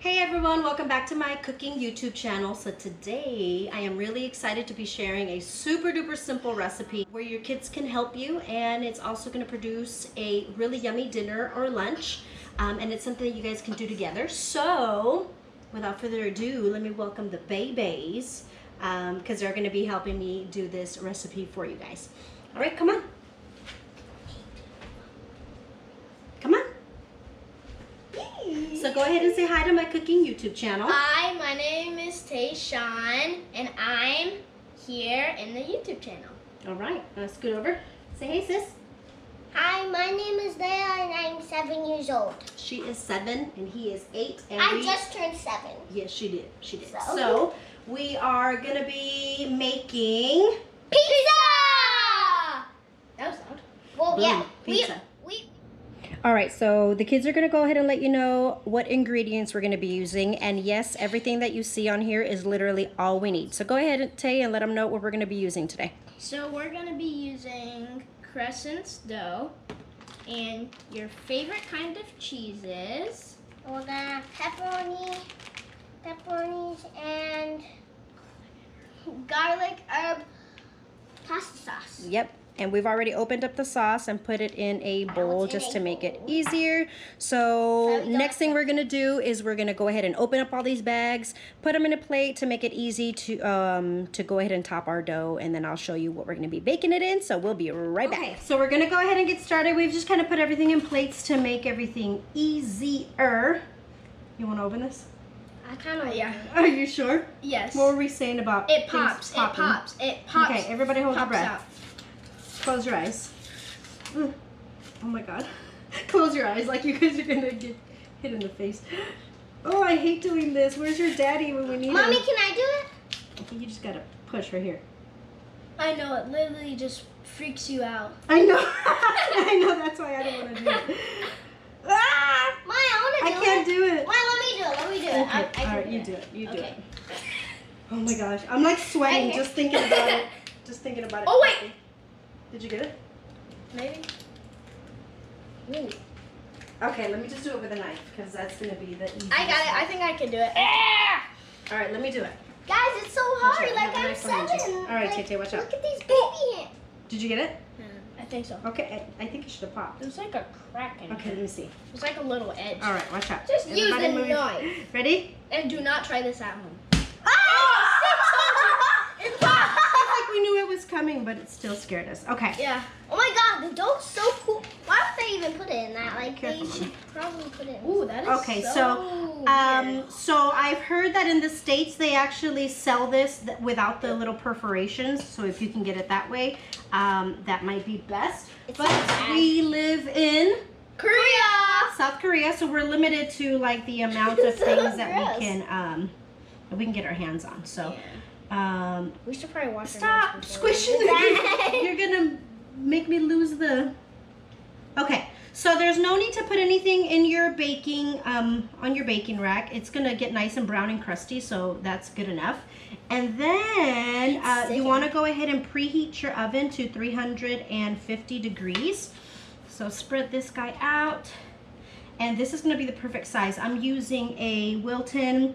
Hey everyone, welcome back to my cooking YouTube channel. So today I am really excited to be sharing a super duper simple recipe where your kids can help you, and it's also going to produce a really yummy dinner or lunch, and it's something that you guys can do together. So without further ado, let me welcome the babies because they're going to be helping me do this recipe for you guys. All right, come on. Come on. So go ahead and say hi to my cooking YouTube channel. Hi, my name is Tayshawn, and I'm here in the YouTube channel. All right, let's scoot over. Say hey, sis. Hi, my name is Leah, and I'm 7 years old. She is 7 and he is 8. And I just turned 7. Yes, she did. She did. So? So we are gonna be making Pizza! That was loud. Well, Boom, yeah. pizza. All right, so the kids are gonna go ahead and let you know what ingredients we're gonna be using. And yes, everything that you see on here is literally all we need. So go ahead, Tay, and let them know what we're gonna be using today. So we're going to be using Crescent's dough and your favorite kind of cheeses. We're gonna have pepperonis, and garlic herb pasta sauce. Yep, and we've already opened up the sauce and put it in a bowl just to make it easier. So next thing we're gonna do is we're gonna go ahead and open up all these bags, put them in a plate to make it easy to go ahead and top our dough, and then I'll show you what we're gonna be baking it in. So we'll be right back. Okay, so we're gonna go ahead and get started. We've just kind of put everything in plates to make everything easier. You wanna open this? I kind of, yeah. Are you sure? Yes. What were we saying about It pops, things popping? it pops. Okay, everybody hold your pops breath. out. Close your eyes. Oh my God. Close your eyes like you guys are gonna get hit in the face. Oh, I hate doing this. Where's your daddy when we need Mommy, him? can I do it? I think you just gotta push right here. I know, it literally just freaks you out. I know. I know, that's why I don't wanna do it. Ah! Mom, I I want to do can't do it. Mom, let me do it. Let me do it. Okay, I can alright, you do it. You do Okay. it. Oh my gosh. I'm like sweating Right here. just thinking about it. Just thinking about it. Oh, wait. Did you get it? Maybe. Ooh. Okay, let me just do it with a knife because that's going to be the easiest. I got it. I think I can do it. All right, let me do it. Guys, it's so hard. Watch out, Like, have a I'm knife on you. 7. All right, Like, Tay, watch out. Look at these baby hands. Did you get it? I think so. Okay, I think it should have popped. There's like a crack in Okay, it. let me see. There's like a little edge. All right, watch out. Just use Everybody the move. knife. Ready? And do not try this at home. It popped! It's like we knew it was coming, but it still scared us. Okay. Yeah. Oh my God, the dough's so cool. Why would they even put it in that? Like, Careful, they should probably put it in. Ooh, that is Okay, so so I've heard that in the States they actually sell this without the little perforations. So if you can get it that way, that might be best. It's But not bad. we live in Korea! South Korea, so we're limited to like the amount of So things that gross. we can get our hands on. So We should probably wash stop our hands before we- squishing it. You're gonna make me lose the. Okay, so there's no need to put anything in your baking on your baking rack. It's gonna get nice and brown and crusty, so that's good enough. And then you want to go ahead and preheat your oven to 350 degrees. So spread this guy out, and this is gonna be the perfect size. I'm using a Wilton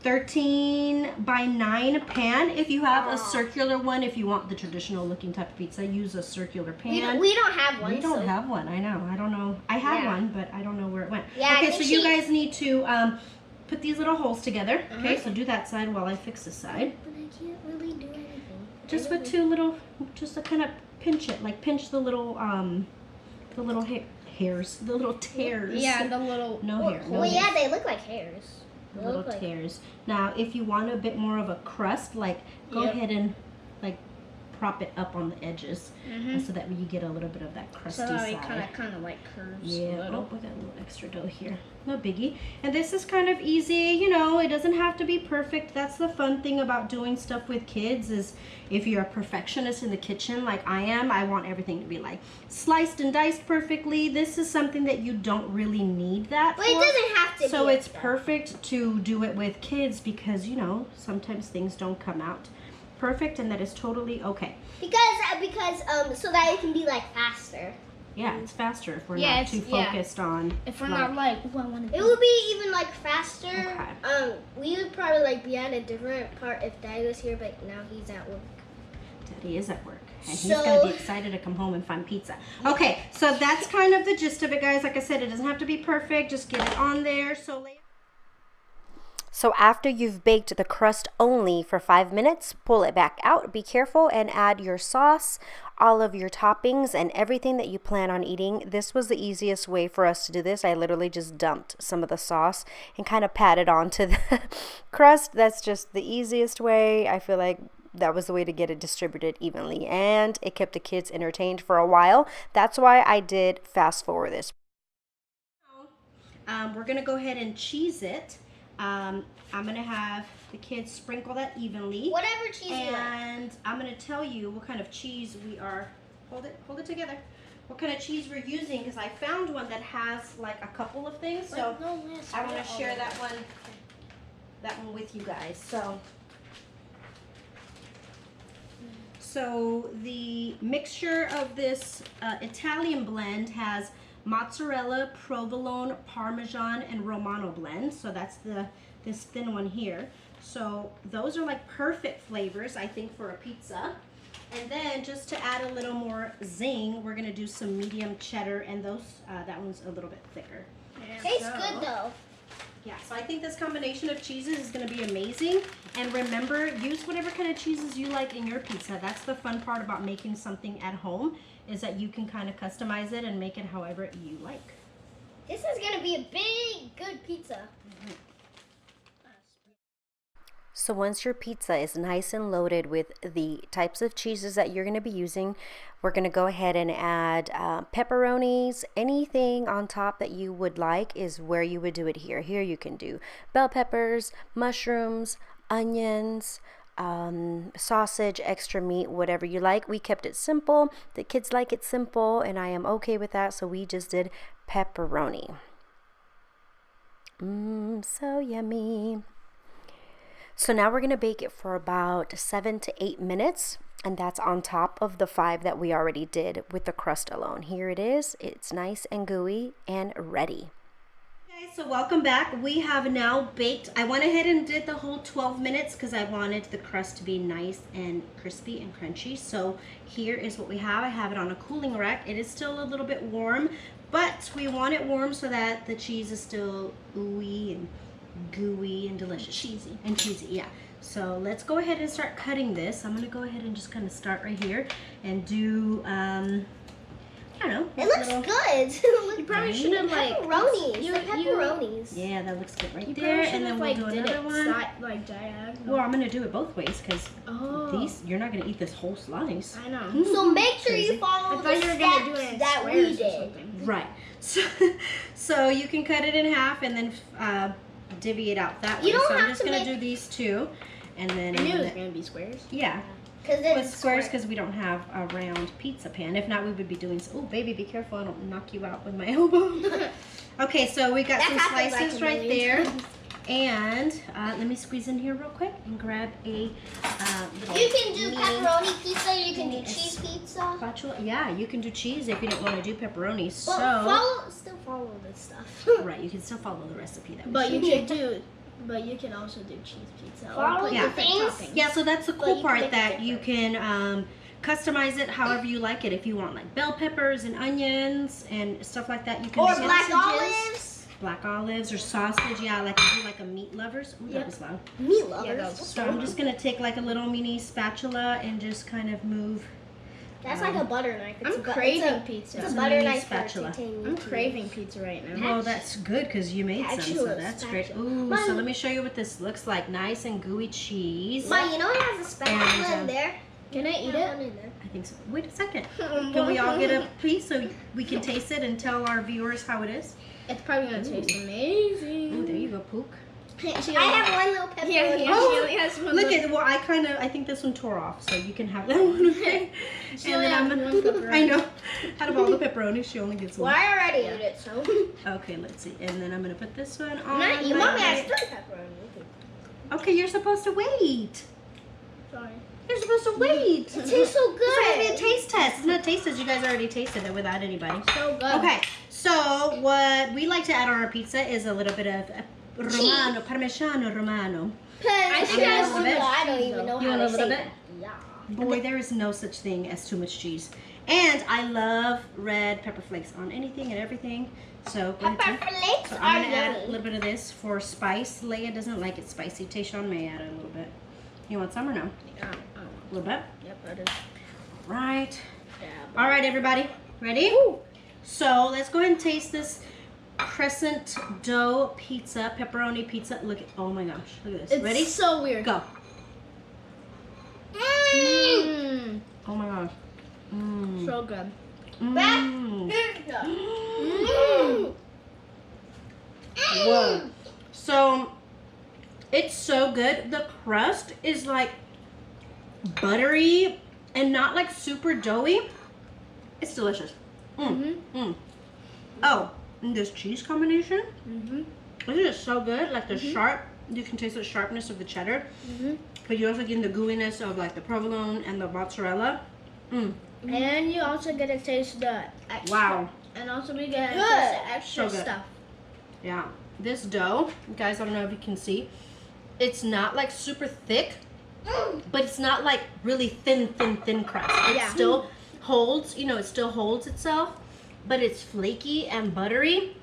13 by 9 pan. If you have a circular one, if you want the traditional looking type of pizza, use a circular pan. We don't have one. We don't so. have one. I know. I don't know. I had Yeah. one, but I don't know where it went. Yeah, Okay, I so think you guys need to put these little holes together. Okay, Uh-huh. so do that side while I fix this side. But I can't really do anything. Just with two little, just to kind of pinch it, like pinch the little hairs, the little tears. Yeah, the little. No hair. No Well, hair. yeah, they look like hairs. They Little look like- tears. Now, if you want a bit more of a crust, like go Yep. ahead and like prop it up on the edges, so that you get a little bit of that crusty So that side. it kind of like curves a Yeah. little. Oh, we got a little extra dough here. No biggie. And this is kind of easy. You know, it doesn't have to be perfect. That's the fun thing about doing stuff with kids is if you're a perfectionist in the kitchen like I am, I want everything to be like sliced and diced perfectly. This is something that you don't really need that But for. it doesn't have to So be. it's perfect to do it with kids because, you know, sometimes things don't come out perfect, and that is totally okay. Because so that it can be like faster. Yeah, it's faster if we're Yeah, not too focused on. If we're not like, oh, I want to. It would be even like faster. Okay. We would probably like be at a different part if Daddy was here, but now he's at work. Daddy is at work. And he's So- going to be excited to come home and find pizza. Okay, so that's kind of the gist of it, guys. Like I said, it doesn't have to be perfect. Just get it on there. So after you've baked the crust only for 5 minutes, pull it back out. Be careful and add your sauce, all of your toppings, and everything that you plan on eating. This was the easiest way for us to do this. I literally just dumped some of the sauce and kind of patted onto the crust. That's just the easiest way. I feel like that was the way to get it distributed evenly, and it kept the kids entertained for a while. That's why I did fast forward this. We're gonna go ahead and cheese it. I'm gonna have the kids sprinkle that evenly. Whatever cheese you like. And I'm gonna tell you what kind of cheese we are. Hold it together. What kind of cheese we're using, because I found one that has like a couple of things. So I want to share that one with you guys. So the mixture of this Italian blend has mozzarella, provolone, parmesan, and romano blend. So that's this thin one here. So those are like perfect flavors, I think, for a pizza. And then just to add a little more zing, we're gonna do some medium cheddar, and that one's a little bit thicker. Tastes good though. Yeah, so I think this combination of cheeses is going to be amazing. And remember, use whatever kind of cheeses you like in your pizza. That's the fun part about making something at home, is that you can kind of customize it and make it however you like. This is gonna be a big, good pizza. So once your pizza is nice and loaded with the types of cheeses that you're going to be using, we're going to go ahead and add pepperonis. Anything on top that you would like is where you would do it here. Here you can do bell peppers, mushrooms, onions, sausage, extra meat, whatever you like. We kept it simple. The kids like it simple, and I am okay with that. So we just did pepperoni. So yummy. So now we're going to bake it for about 7 to 8 minutes, and that's on top of the 5 that we already did with the crust alone. Here it is. It's nice and gooey and ready. Okay, so welcome back. We have now baked. I went ahead and did the whole 12 minutes because I wanted the crust to be nice and crispy and crunchy. So here is what we have. I have it on a cooling rack. It is still a little bit warm, but we want it warm so that the cheese is still ooey and gooey and delicious. Cheesy, yeah. So let's go ahead and start cutting this. I'm gonna go ahead and just kind of start right here and do I don't know. It looks good. You probably should have like pepperonis. The pepperonis. Yeah, that looks good right You there. probably And then we'll like do did another it one. like diagonal. Well, I'm gonna do it both ways because Oh. you're not gonna eat this whole slice. I know. So make sure you Crazy. follow I the thought you were gonna do it steps in that we squares or did. something. Right. So you can cut it in half and then divvy it out that way. You don't So I'm have just to gonna make- do these two, and then I knew it I'm was gonna- gonna be squares. yeah. Because Well, it's it's squares because we don't have a round pizza pan. If not, we would be doing. Oh, baby, be careful! I don't knock you out with my elbow. Okay, so we got That some happens like slices a right million there, and let me squeeze in here real quick and grab a. Little You can do mini pepperoni pizza. You can do mini cheese pizza. spatula. Yeah, you can do cheese if you don't want to do pepperoni. But So still follow this stuff. right, you can still follow the recipe that we But you showed. can also do cheese pizza. Follow Or put the different things. toppings. Yeah, so that's the But cool you can part make it that you can customize it however you like it. If you want like bell peppers and onions and stuff like that, you can Or do black sausages. olives. Black olives or sausage, yeah, like if you like a meat lovers. Ooh, that Yep. was loud. Meat Yeah, lovers. that was So I'm just gonna take like a little mini spatula and just kind of move. That's like a butter knife. I'm craving pizza. It's It's a a butter mini knife spatula. I'm craving pizza right now. Oh, that's good because you made some, so Spatula, that's great. spatula. Ooh, so Mom. let me show you what this looks like. Nice and gooey cheese. Ma, you know it has a spatula And, in there. Can I eat Have it? one in there. I think so. Wait a second. Can we all get a piece so we can taste it and tell our viewers how it is? It's probably gonna taste amazing. Ooh, there you go, Pook. I have one little pepperoni. Yeah, Oh, she only has one. Look little- at, well, I think this one tore off, so you can have that one, okay? She And only then I'm has gonna, one pepperoni. I know, out of all the pepperoni, she only gets Well, one. I already ate it, so. Okay, let's see. And then I'm gonna put this one on. Not you. my Mommy has plate. 3 pepperoni. Okay, you're supposed to wait. Sorry. You're supposed to wait. It tastes so It's supposed to be a good. taste test. It's not a taste test. You guys already tasted it without anybody. So good. Okay, so what we like to add on our pizza is a little bit of Romano, Parmigiano Romano. I think I I want a little bit. don't even know You how want a to little say bit? that. Yeah. Boy, there is no such thing as too much cheese. And I love red pepper flakes on anything and everything. So, go ahead, Pepper Tim. flakes So are I'm gonna add a yummy. little bit of this for spice. Leia doesn't like it spicy. Tayshawn may add a little bit. You want some or no? Yeah. A little bit. Yep, that is. Right. Yeah. All right, everybody. Ready? So let's go ahead and taste this Crescent dough pizza, pepperoni pizza. Look at, oh my gosh, look at this. It's Ready? so weird. Go. Mm. Oh my gosh. Mm. So good. Mm. Mm. Whoa. So it's so good. The crust is like buttery and not like super doughy. It's delicious. Mm. Mm. Oh, and this cheese combination. Mm-hmm. This is so good. Like the sharp, you can taste the sharpness of the cheddar, but you also get the gooiness of like the provolone and the mozzarella. Mm. And you also get to taste the extra. Wow. And also we get to Good. taste the extra So good. stuff. Yeah. This dough, guys, I don't know if you can see, it's not like super thick, but it's not like really thin crust. It Yeah. still holds, you know, it still holds itself, but it's flaky and buttery.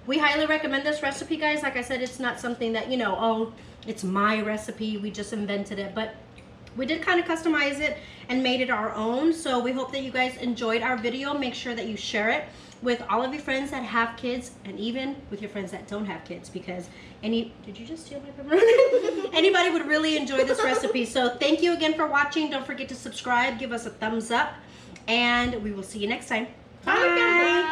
We highly recommend this recipe, guys. Like I said, it's not something that, you know, oh, it's my recipe, we just invented it, but we did kind of customize it and made it our own. So we hope that you guys enjoyed our video. Make sure that you share it with all of your friends that have kids, and even with your friends that don't have kids, because did you just steal my pepperoni? Anybody would really enjoy this recipe. So thank you again for watching. Don't forget to subscribe, give us a thumbs up, and we will see you next time. Bye.